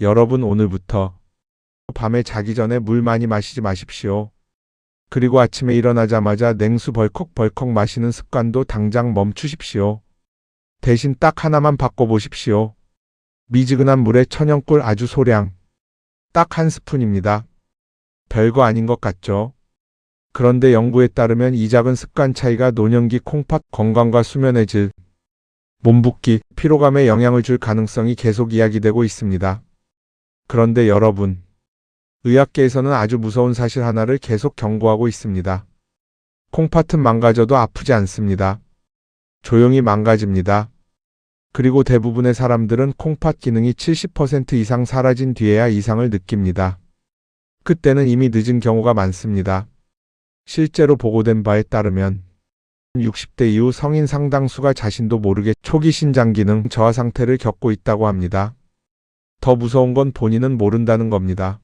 여러분 오늘부터 밤에 자기 전에 물 많이 마시지 마십시오. 그리고 아침에 일어나자마자 냉수 벌컥벌컥 마시는 습관도 당장 멈추십시오. 대신 딱 하나만 바꿔보십시오. 미지근한 물에 천연꿀 아주 소량. 딱 한 스푼입니다. 별거 아닌 것 같죠? 그런데 연구에 따르면 이 작은 습관 차이가 노년기 콩팥 건강과 수면의 질, 몸 붓기, 피로감에 영향을 줄 가능성이 계속 이야기되고 있습니다. 그런데 여러분, 의학계에서는 아주 무서운 사실 하나를 계속 경고하고 있습니다. 콩팥은 망가져도 아프지 않습니다. 조용히 망가집니다. 그리고 대부분의 사람들은 콩팥 기능이 70% 이상 사라진 뒤에야 이상을 느낍니다. 그때는 이미 늦은 경우가 많습니다. 실제로 보고된 바에 따르면 60대 이후 성인 상당수가 자신도 모르게 초기 신장 기능 저하 상태를 겪고 있다고 합니다. 더 무서운 건 본인은 모른다는 겁니다.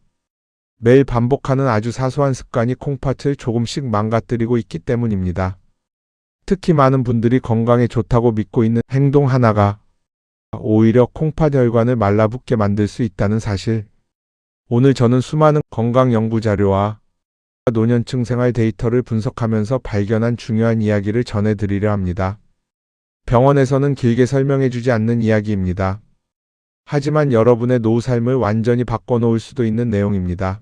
매일 반복하는 아주 사소한 습관이 콩팥을 조금씩 망가뜨리고 있기 때문입니다. 특히 많은 분들이 건강에 좋다고 믿고 있는 행동 하나가 오히려 콩팥 혈관을 말라붙게 만들 수 있다는 사실. 오늘 저는 수많은 건강 연구 자료와 노년층 생활 데이터를 분석하면서 발견한 중요한 이야기를 전해드리려 합니다. 병원에서는 길게 설명해주지 않는 이야기입니다. 하지만 여러분의 노후 삶을 완전히 바꿔놓을 수도 있는 내용입니다.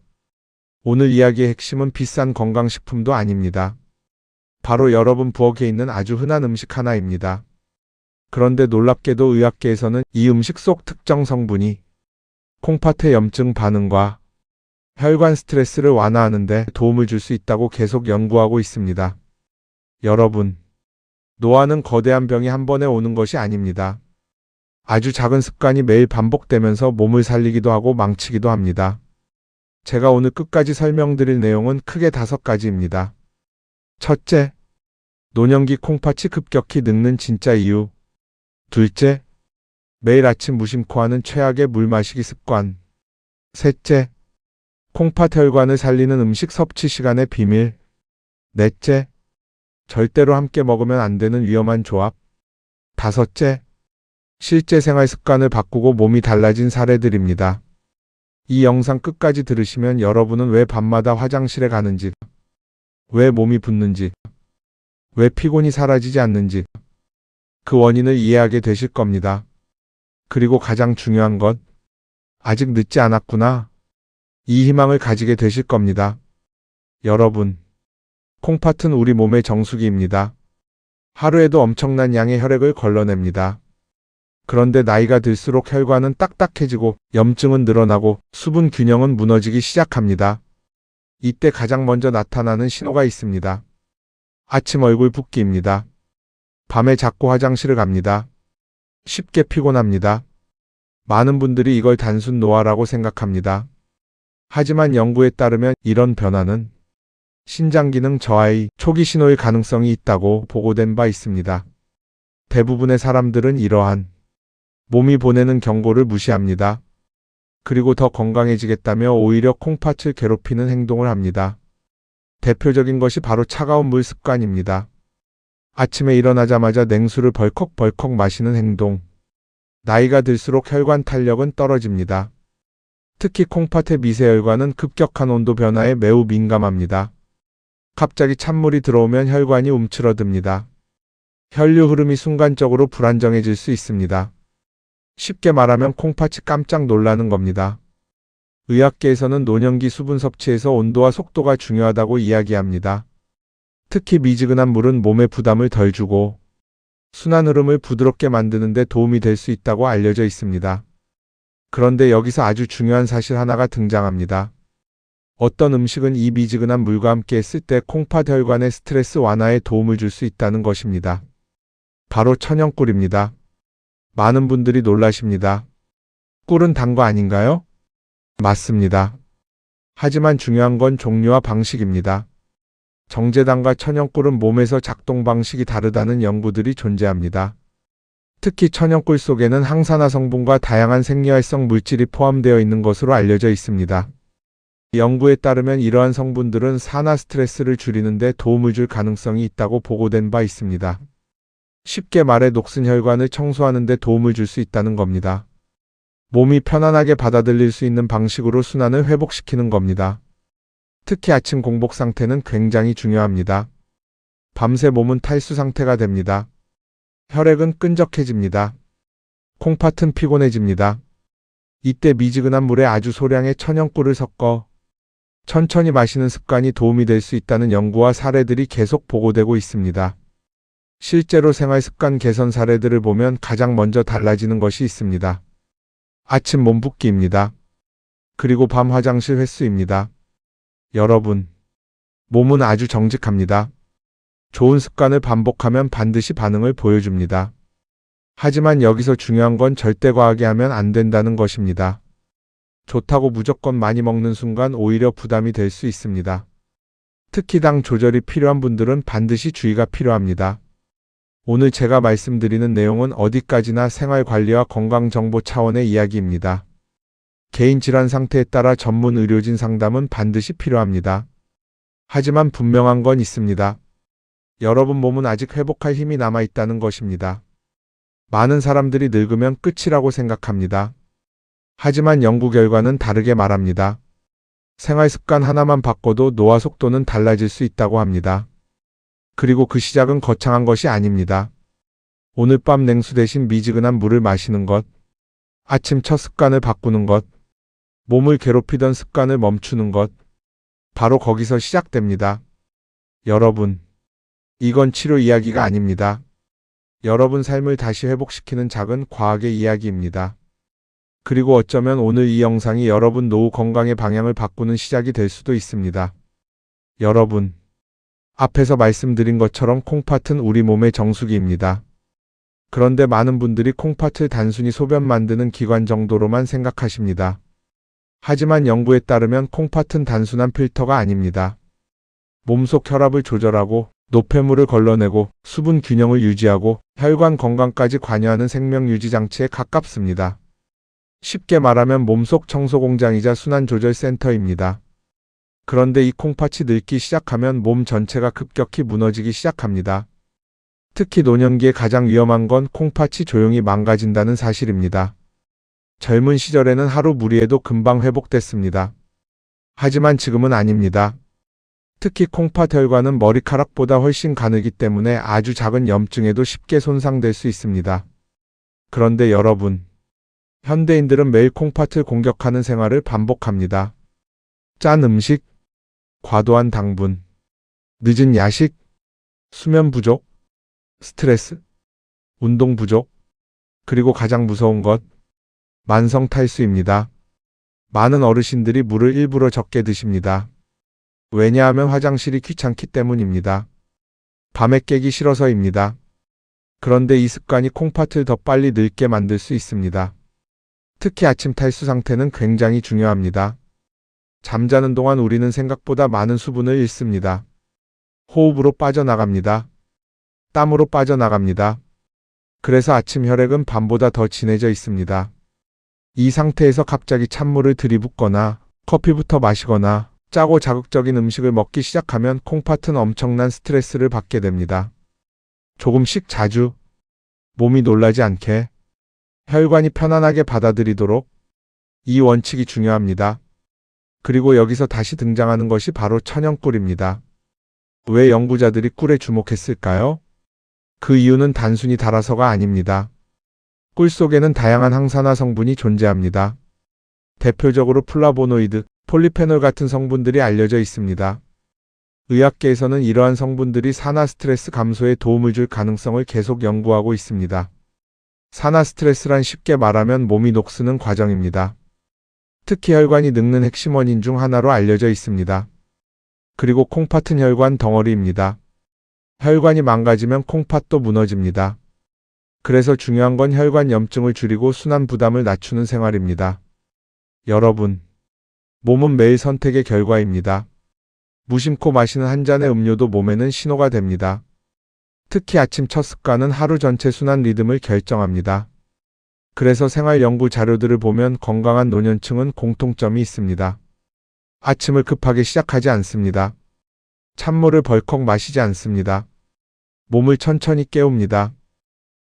오늘 이야기의 핵심은 비싼 건강식품도 아닙니다. 바로 여러분 부엌에 있는 아주 흔한 음식 하나입니다. 그런데 놀랍게도 의학계에서는 이 음식 속 특정 성분이 콩팥의 염증 반응과 혈관 스트레스를 완화하는 데 도움을 줄 수 있다고 계속 연구하고 있습니다. 여러분, 노화는 거대한 병이 한 번에 오는 것이 아닙니다. 아주 작은 습관이 매일 반복되면서 몸을 살리기도 하고 망치기도 합니다. 제가 오늘 끝까지 설명드릴 내용은 크게 5가지입니다. 첫째, 노년기 콩팥이 급격히 늙는 진짜 이유. 둘째, 매일 아침 무심코 하는 최악의 물 마시기 습관. 셋째, 콩팥 혈관을 살리는 음식 섭취 시간의 비밀. 넷째, 절대로 함께 먹으면 안 되는 위험한 조합. 다섯째, 실제 생활 습관을 바꾸고 몸이 달라진 사례들입니다. 이 영상 끝까지 들으시면 여러분은 왜 밤마다 화장실에 가는지, 왜 몸이 붓는지, 왜 피곤이 사라지지 않는지 그 원인을 이해하게 되실 겁니다. 그리고 가장 중요한 것, 아직 늦지 않았구나. 이 희망을 가지게 되실 겁니다. 여러분, 콩팥은 우리 몸의 정수기입니다. 하루에도 엄청난 양의 혈액을 걸러냅니다. 그런데 나이가 들수록 혈관은 딱딱해지고 염증은 늘어나고 수분 균형은 무너지기 시작합니다. 이때 가장 먼저 나타나는 신호가 있습니다. 아침 얼굴 붓기입니다. 밤에 자꾸 화장실을 갑니다. 쉽게 피곤합니다. 많은 분들이 이걸 단순 노화라고 생각합니다. 하지만 연구에 따르면 이런 변화는 신장 기능 저하의 초기 신호일 가능성이 있다고 보고된 바 있습니다. 대부분의 사람들은 이러한 몸이 보내는 경고를 무시합니다. 그리고 더 건강해지겠다며 오히려 콩팥을 괴롭히는 행동을 합니다. 대표적인 것이 바로 차가운 물 습관입니다. 아침에 일어나자마자 냉수를 벌컥벌컥 마시는 행동. 나이가 들수록 혈관 탄력은 떨어집니다. 특히 콩팥의 미세혈관은 급격한 온도 변화에 매우 민감합니다. 갑자기 찬물이 들어오면 혈관이 움츠러듭니다. 혈류 흐름이 순간적으로 불안정해질 수 있습니다. 쉽게 말하면 콩팥이 깜짝 놀라는 겁니다. 의학계에서는 노년기 수분 섭취에서 온도와 속도가 중요하다고 이야기합니다. 특히 미지근한 물은 몸에 부담을 덜 주고 순환 흐름을 부드럽게 만드는 데 도움이 될 수 있다고 알려져 있습니다. 그런데 여기서 아주 중요한 사실 하나가 등장합니다. 어떤 음식은 이 미지근한 물과 함께 했을 때 콩팥 혈관의 스트레스 완화에 도움을 줄 수 있다는 것입니다. 바로 천연꿀입니다. 많은 분들이 놀라십니다. 꿀은 단 거 아닌가요? 맞습니다. 하지만 중요한 건 종류와 방식입니다. 정제당과 천연꿀은 몸에서 작동 방식이 다르다는 연구들이 존재합니다. 특히 천연꿀 속에는 항산화 성분과 다양한 생리활성 물질이 포함되어 있는 것으로 알려져 있습니다. 연구에 따르면 이러한 성분들은 산화 스트레스를 줄이는 데 도움을 줄 가능성이 있다고 보고된 바 있습니다. 쉽게 말해 녹슨 혈관을 청소하는 데 도움을 줄 수 있다는 겁니다. 몸이 편안하게 받아들일 수 있는 방식으로 순환을 회복시키는 겁니다. 특히 아침 공복 상태는 굉장히 중요합니다. 밤새 몸은 탈수 상태가 됩니다. 혈액은 끈적해집니다. 콩팥은 피곤해집니다. 이때 미지근한 물에 아주 소량의 천연꿀을 섞어 천천히 마시는 습관이 도움이 될 수 있다는 연구와 사례들이 계속 보고되고 있습니다. 실제로 생활 습관 개선 사례들을 보면 가장 먼저 달라지는 것이 있습니다. 아침 몸 붓기입니다. 그리고 밤 화장실 횟수입니다. 여러분, 몸은 아주 정직합니다. 좋은 습관을 반복하면 반드시 반응을 보여줍니다. 하지만 여기서 중요한 건 절대 과하게 하면 안 된다는 것입니다. 좋다고 무조건 많이 먹는 순간 오히려 부담이 될 수 있습니다. 특히 당 조절이 필요한 분들은 반드시 주의가 필요합니다. 오늘 제가 말씀드리는 내용은 어디까지나 생활관리와 건강정보 차원의 이야기입니다. 개인 질환 상태에 따라 전문 의료진 상담은 반드시 필요합니다. 하지만 분명한 건 있습니다. 여러분 몸은 아직 회복할 힘이 남아있다는 것입니다. 많은 사람들이 늙으면 끝이라고 생각합니다. 하지만 연구 결과는 다르게 말합니다. 생활 습관 하나만 바꿔도 노화 속도는 달라질 수 있다고 합니다. 그리고 그 시작은 거창한 것이 아닙니다. 오늘 밤 냉수 대신 미지근한 물을 마시는 것, 아침 첫 습관을 바꾸는 것, 몸을 괴롭히던 습관을 멈추는 것, 바로 거기서 시작됩니다. 여러분, 이건 치료 이야기가 아닙니다. 여러분 삶을 다시 회복시키는 작은 과학의 이야기입니다. 그리고 어쩌면 오늘 이 영상이 여러분 노후 건강의 방향을 바꾸는 시작이 될 수도 있습니다. 여러분, 앞에서 말씀드린 것처럼 콩팥은 우리 몸의 정수기입니다. 그런데 많은 분들이 콩팥을 단순히 소변 만드는 기관 정도로만 생각하십니다. 하지만 연구에 따르면 콩팥은 단순한 필터가 아닙니다. 몸속 혈압을 조절하고 노폐물을 걸러내고 수분 균형을 유지하고 혈관 건강까지 관여하는 생명 유지 장치에 가깝습니다. 쉽게 말하면 몸속 청소 공장이자 순환 조절 센터입니다. 그런데 이 콩팥이 늙기 시작하면 몸 전체가 급격히 무너지기 시작합니다. 특히 노년기에 가장 위험한 건 콩팥이 조용히 망가진다는 사실입니다. 젊은 시절에는 하루 무리해도 금방 회복됐습니다. 하지만 지금은 아닙니다. 특히 콩팥 혈관은 머리카락보다 훨씬 가늘기 때문에 아주 작은 염증에도 쉽게 손상될 수 있습니다. 그런데 여러분, 현대인들은 매일 콩팥을 공격하는 생활을 반복합니다. 짠 음식, 과도한 당분, 늦은 야식, 수면 부족, 스트레스, 운동 부족, 그리고 가장 무서운 것, 만성 탈수입니다. 많은 어르신들이 물을 일부러 적게 드십니다. 왜냐하면 화장실이 귀찮기 때문입니다. 밤에 깨기 싫어서입니다. 그런데 이 습관이 콩팥을 더 빨리 늙게 만들 수 있습니다. 특히 아침 탈수 상태는 굉장히 중요합니다. 잠자는 동안 우리는 생각보다 많은 수분을 잃습니다. 호흡으로 빠져나갑니다. 땀으로 빠져나갑니다. 그래서 아침 혈액은 밤보다 더 진해져 있습니다. 이 상태에서 갑자기 찬물을 들이붓거나 커피부터 마시거나 짜고 자극적인 음식을 먹기 시작하면 콩팥은 엄청난 스트레스를 받게 됩니다. 조금씩 자주, 몸이 놀라지 않게, 혈관이 편안하게 받아들이도록 이 원칙이 중요합니다. 그리고 여기서 다시 등장하는 것이 바로 천연꿀입니다. 왜 연구자들이 꿀에 주목했을까요? 그 이유는 단순히 달아서가 아닙니다. 꿀 속에는 다양한 항산화 성분이 존재합니다. 대표적으로 플라보노이드, 폴리페놀 같은 성분들이 알려져 있습니다. 의학계에서는 이러한 성분들이 산화 스트레스 감소에 도움을 줄 가능성을 계속 연구하고 있습니다. 산화 스트레스란 쉽게 말하면 몸이 녹쓰는 과정입니다. 특히 혈관이 늙는 핵심 원인 중 하나로 알려져 있습니다. 그리고 콩팥은 혈관 덩어리입니다. 혈관이 망가지면 콩팥도 무너집니다. 그래서 중요한 건 혈관 염증을 줄이고 순환 부담을 낮추는 생활입니다. 여러분, 몸은 매일 선택의 결과입니다. 무심코 마시는 한 잔의 음료도 몸에는 신호가 됩니다. 특히 아침 첫 습관은 하루 전체 순환 리듬을 결정합니다. 그래서 생활 연구 자료들을 보면 건강한 노년층은 공통점이 있습니다. 아침을 급하게 시작하지 않습니다. 찬물을 벌컥 마시지 않습니다. 몸을 천천히 깨웁니다.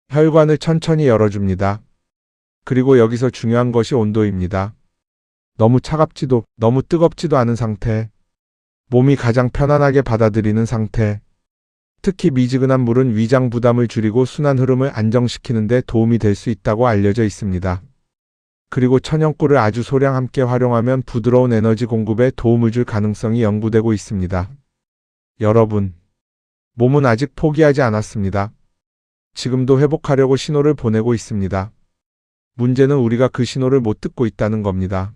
혈관을 천천히 열어줍니다. 그리고 여기서 중요한 것이 온도입니다. 너무 차갑지도 너무 뜨겁지도 않은 상태. 몸이 가장 편안하게 받아들이는 상태. 특히 미지근한 물은 위장 부담을 줄이고 순환 흐름을 안정시키는 데 도움이 될 수 있다고 알려져 있습니다. 그리고 천연꿀을 아주 소량 함께 활용하면 부드러운 에너지 공급에 도움을 줄 가능성이 연구되고 있습니다. 여러분, 몸은 아직 포기하지 않았습니다. 지금도 회복하려고 신호를 보내고 있습니다. 문제는 우리가 그 신호를 못 듣고 있다는 겁니다.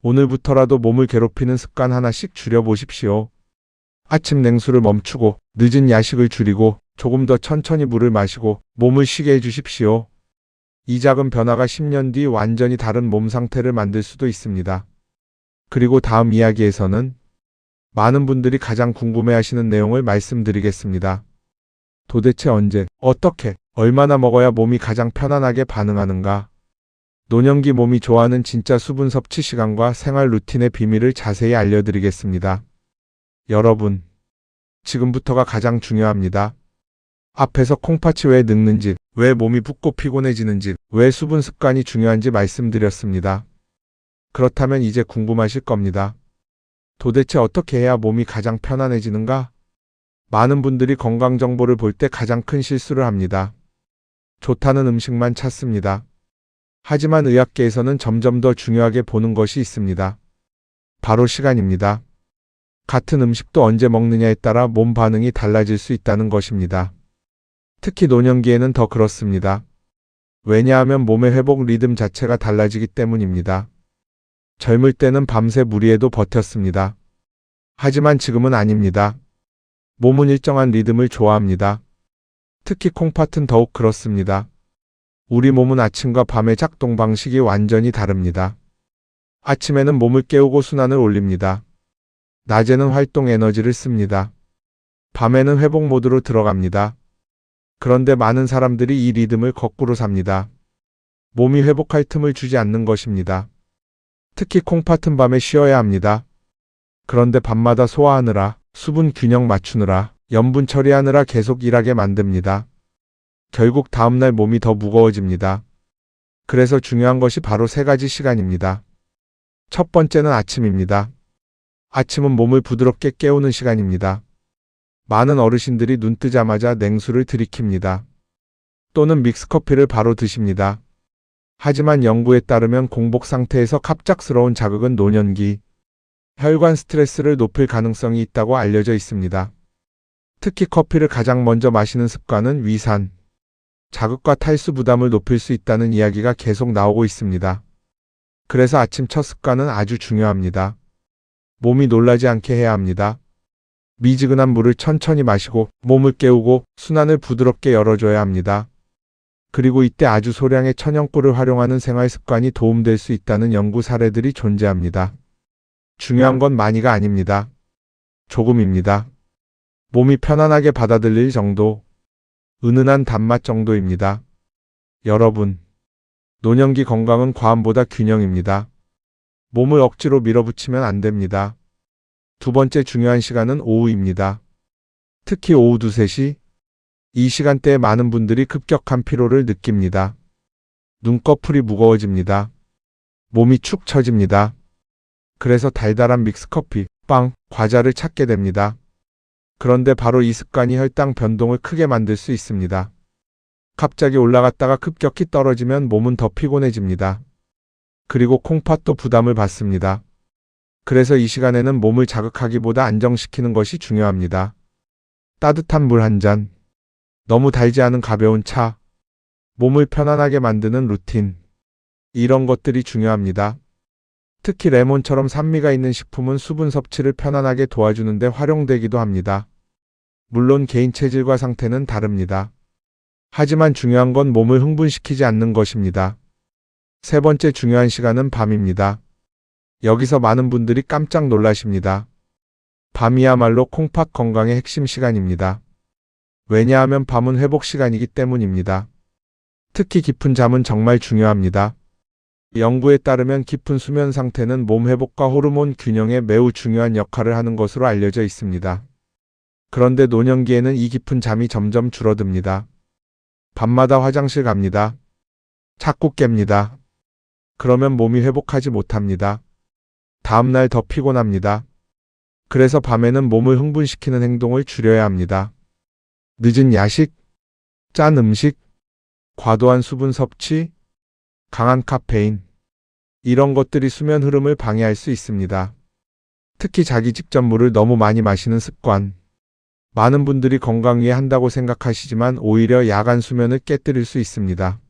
오늘부터라도 몸을 괴롭히는 습관 하나씩 줄여보십시오. 아침 냉수를 멈추고, 늦은 야식을 줄이고, 조금 더 천천히 물을 마시고, 몸을 쉬게 해주십시오. 이 작은 변화가 10년 뒤 완전히 다른 몸 상태를 만들 수도 있습니다. 그리고 다음 이야기에서는 많은 분들이 가장 궁금해하시는 내용을 말씀드리겠습니다. 도대체 언제, 어떻게, 얼마나 먹어야 몸이 가장 편안하게 반응하는가? 노년기 몸이 좋아하는 진짜 수분 섭취 시간과 생활 루틴의 비밀을 자세히 알려드리겠습니다. 여러분, 지금부터가 가장 중요합니다. 앞에서 콩팥이 왜 늙는지, 왜 몸이 붓고 피곤해지는지, 왜 수분 습관이 중요한지 말씀드렸습니다. 그렇다면 이제 궁금하실 겁니다. 도대체 어떻게 해야 몸이 가장 편안해지는가? 많은 분들이 건강 정보를 볼 때 가장 큰 실수를 합니다. 좋다는 음식만 찾습니다. 하지만 의학계에서는 점점 더 중요하게 보는 것이 있습니다. 바로 시간입니다. 같은 음식도 언제 먹느냐에 따라 몸 반응이 달라질 수 있다는 것입니다. 특히 노년기에는 더 그렇습니다. 왜냐하면 몸의 회복 리듬 자체가 달라지기 때문입니다. 젊을 때는 밤새 무리해도 버텼습니다. 하지만 지금은 아닙니다. 몸은 일정한 리듬을 좋아합니다. 특히 콩팥은 더욱 그렇습니다. 우리 몸은 아침과 밤의 작동 방식이 완전히 다릅니다. 아침에는 몸을 깨우고 순환을 올립니다. 낮에는 활동 에너지를 씁니다. 밤에는 회복 모드로 들어갑니다. 그런데 많은 사람들이 이 리듬을 거꾸로 삽니다. 몸이 회복할 틈을 주지 않는 것입니다. 특히 콩팥은 밤에 쉬어야 합니다. 그런데 밤마다 소화하느라, 수분 균형 맞추느라, 염분 처리하느라 계속 일하게 만듭니다. 결국 다음날 몸이 더 무거워집니다. 그래서 중요한 것이 바로 3가지 시간입니다. 첫 번째는 아침입니다. 아침은 몸을 부드럽게 깨우는 시간입니다. 많은 어르신들이 눈 뜨자마자 냉수를 들이킵니다. 또는 믹스커피를 바로 드십니다. 하지만 연구에 따르면 공복 상태에서 갑작스러운 자극은 노년기, 혈관 스트레스를 높일 가능성이 있다고 알려져 있습니다. 특히 커피를 가장 먼저 마시는 습관은 위산, 자극과 탈수 부담을 높일 수 있다는 이야기가 계속 나오고 있습니다. 그래서 아침 첫 습관은 아주 중요합니다. 몸이 놀라지 않게 해야 합니다. 미지근한 물을 천천히 마시고 몸을 깨우고 순환을 부드럽게 열어줘야 합니다. 그리고 이때 아주 소량의 천연꿀을 활용하는 생활 습관이 도움될 수 있다는 연구 사례들이 존재합니다. 중요한 건 많이가 아닙니다. 조금입니다. 몸이 편안하게 받아들일 정도, 은은한 단맛 정도입니다. 여러분, 노년기 건강은 과음보다 균형입니다. 몸을 억지로 밀어붙이면 안 됩니다. 두 번째 중요한 시간은 오후입니다. 특히 오후 2, 3시. 이 시간대에 많은 분들이 급격한 피로를 느낍니다. 눈꺼풀이 무거워집니다. 몸이 축 처집니다. 그래서 달달한 믹스커피, 빵, 과자를 찾게 됩니다. 그런데 바로 이 습관이 혈당 변동을 크게 만들 수 있습니다. 갑자기 올라갔다가 급격히 떨어지면 몸은 더 피곤해집니다. 그리고 콩팥도 부담을 받습니다. 그래서 이 시간에는 몸을 자극하기보다 안정시키는 것이 중요합니다. 따뜻한 물 한 잔, 너무 달지 않은 가벼운 차, 몸을 편안하게 만드는 루틴, 이런 것들이 중요합니다. 특히 레몬처럼 산미가 있는 식품은 수분 섭취를 편안하게 도와주는 데 활용되기도 합니다. 물론 개인 체질과 상태는 다릅니다. 하지만 중요한 건 몸을 흥분시키지 않는 것입니다. 세 번째 중요한 시간은 밤입니다. 여기서 많은 분들이 깜짝 놀라십니다. 밤이야말로 콩팥 건강의 핵심 시간입니다. 왜냐하면 밤은 회복 시간이기 때문입니다. 특히 깊은 잠은 정말 중요합니다. 연구에 따르면 깊은 수면 상태는 몸 회복과 호르몬 균형에 매우 중요한 역할을 하는 것으로 알려져 있습니다. 그런데 노년기에는 이 깊은 잠이 점점 줄어듭니다. 밤마다 화장실 갑니다. 자꾸 깹니다. 그러면 몸이 회복하지 못합니다. 다음날 더 피곤합니다. 그래서 밤에는 몸을 흥분시키는 행동을 줄여야 합니다. 늦은 야식, 짠 음식, 과도한 수분 섭취, 강한 카페인. 이런 것들이 수면 흐름을 방해할 수 있습니다. 특히 자기 직전 물을 너무 많이 마시는 습관. 많은 분들이 건강 위해 한다고 생각하시지만 오히려 야간 수면을 깨뜨릴 수 있습니다.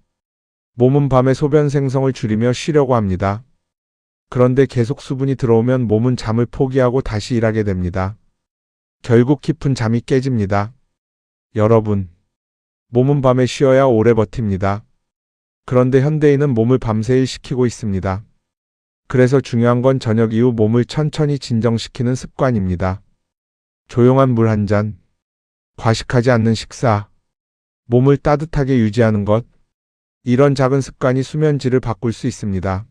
몸은 밤에 소변 생성을 줄이며 쉬려고 합니다. 그런데 계속 수분이 들어오면 몸은 잠을 포기하고 다시 일하게 됩니다. 결국 깊은 잠이 깨집니다. 여러분, 몸은 밤에 쉬어야 오래 버팁니다. 그런데 현대인은 몸을 밤새 일시키고 있습니다. 그래서 중요한 건 저녁 이후 몸을 천천히 진정시키는 습관입니다. 조용한 물 한 잔, 과식하지 않는 식사, 몸을 따뜻하게 유지하는 것, 이런 작은 습관이 수면 질을 바꿀 수 있습니다.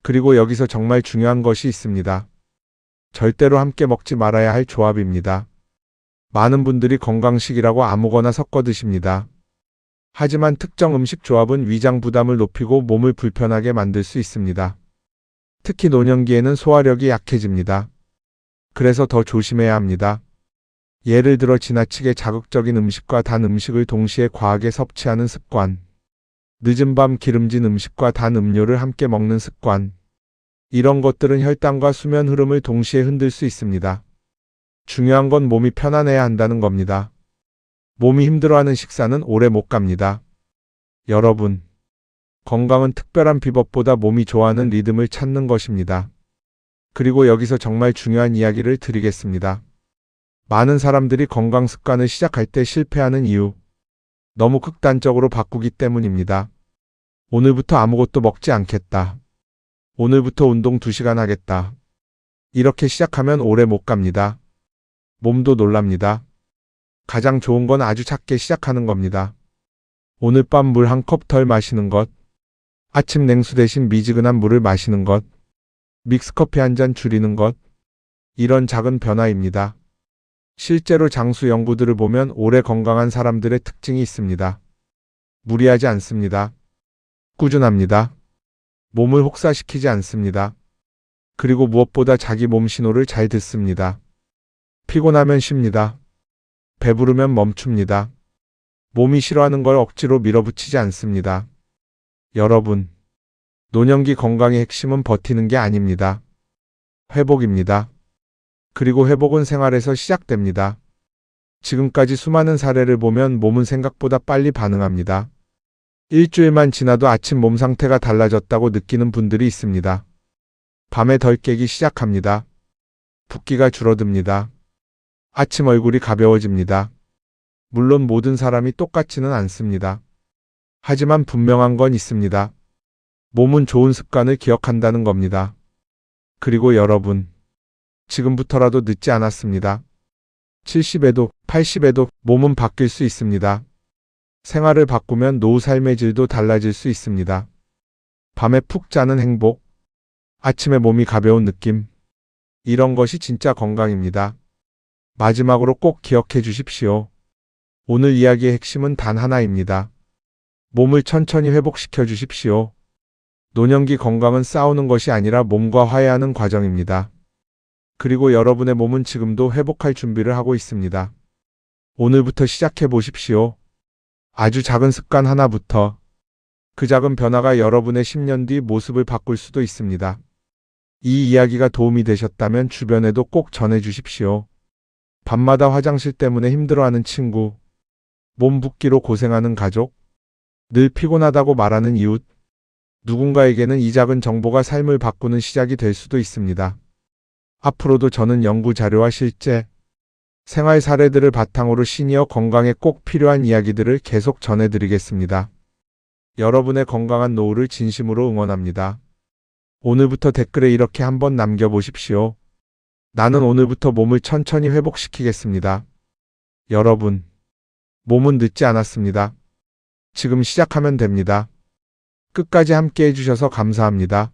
그리고 여기서 정말 중요한 것이 있습니다. 절대로 함께 먹지 말아야 할 조합입니다. 많은 분들이 건강식이라고 아무거나 섞어 드십니다. 하지만 특정 음식 조합은 위장 부담을 높이고 몸을 불편하게 만들 수 있습니다. 특히 노년기에는 소화력이 약해집니다. 그래서 더 조심해야 합니다. 예를 들어 지나치게 자극적인 음식과 단 음식을 동시에 과하게 섭취하는 습관, 늦은 밤 기름진 음식과 단 음료를 함께 먹는 습관, 이런 것들은 혈당과 수면 흐름을 동시에 흔들 수 있습니다. 중요한 건 몸이 편안해야 한다는 겁니다. 몸이 힘들어하는 식사는 오래 못 갑니다. 여러분, 건강은 특별한 비법보다 몸이 좋아하는 리듬을 찾는 것입니다. 그리고 여기서 정말 중요한 이야기를 드리겠습니다. 많은 사람들이 건강 습관을 시작할 때 실패하는 이유, 너무 극단적으로 바꾸기 때문입니다. 오늘부터 아무것도 먹지 않겠다. 오늘부터 운동 2시간 하겠다. 이렇게 시작하면 오래 못 갑니다. 몸도 놀랍니다. 가장 좋은 건 아주 작게 시작하는 겁니다. 오늘 밤 물 한 컵 덜 마시는 것, 아침 냉수 대신 미지근한 물을 마시는 것, 믹스커피 한 잔 줄이는 것, 이런 작은 변화입니다. 실제로 장수 연구들을 보면 오래 건강한 사람들의 특징이 있습니다. 무리하지 않습니다. 꾸준합니다. 몸을 혹사시키지 않습니다. 그리고 무엇보다 자기 몸 신호를 잘 듣습니다. 피곤하면 쉽니다. 배부르면 멈춥니다. 몸이 싫어하는 걸 억지로 밀어붙이지 않습니다. 여러분, 노년기 건강의 핵심은 버티는 게 아닙니다. 회복입니다. 그리고 회복은 생활에서 시작됩니다. 지금까지 수많은 사례를 보면 몸은 생각보다 빨리 반응합니다. 일주일만 지나도 아침 몸 상태가 달라졌다고 느끼는 분들이 있습니다. 밤에 덜 깨기 시작합니다. 붓기가 줄어듭니다. 아침 얼굴이 가벼워집니다. 물론 모든 사람이 똑같지는 않습니다. 하지만 분명한 건 있습니다. 몸은 좋은 습관을 기억한다는 겁니다. 그리고 여러분, 지금부터라도 늦지 않았습니다. 70에도 80에도 몸은 바뀔 수 있습니다. 생활을 바꾸면 노후 삶의 질도 달라질 수 있습니다. 밤에 푹 자는 행복, 아침에 몸이 가벼운 느낌, 이런 것이 진짜 건강입니다. 마지막으로 꼭 기억해 주십시오. 오늘 이야기의 핵심은 단 하나입니다. 몸을 천천히 회복시켜 주십시오. 노년기 건강은 싸우는 것이 아니라 몸과 화해하는 과정입니다. 그리고 여러분의 몸은 지금도 회복할 준비를 하고 있습니다. 오늘부터 시작해 보십시오. 아주 작은 습관 하나부터. 그 작은 변화가 여러분의 10년 뒤 모습을 바꿀 수도 있습니다. 이 이야기가 도움이 되셨다면 주변에도 꼭 전해 주십시오. 밤마다 화장실 때문에 힘들어하는 친구, 몸 붓기로 고생하는 가족, 늘 피곤하다고 말하는 이웃, 누군가에게는 이 작은 정보가 삶을 바꾸는 시작이 될 수도 있습니다. 앞으로도 저는 연구 자료와 실제, 생활 사례들을 바탕으로 시니어 건강에 꼭 필요한 이야기들을 계속 전해드리겠습니다. 여러분의 건강한 노후를 진심으로 응원합니다. 오늘부터 댓글에 이렇게 한번 남겨보십시오. 나는 오늘부터 몸을 천천히 회복시키겠습니다. 여러분, 몸은 늦지 않았습니다. 지금 시작하면 됩니다. 끝까지 함께 해주셔서 감사합니다.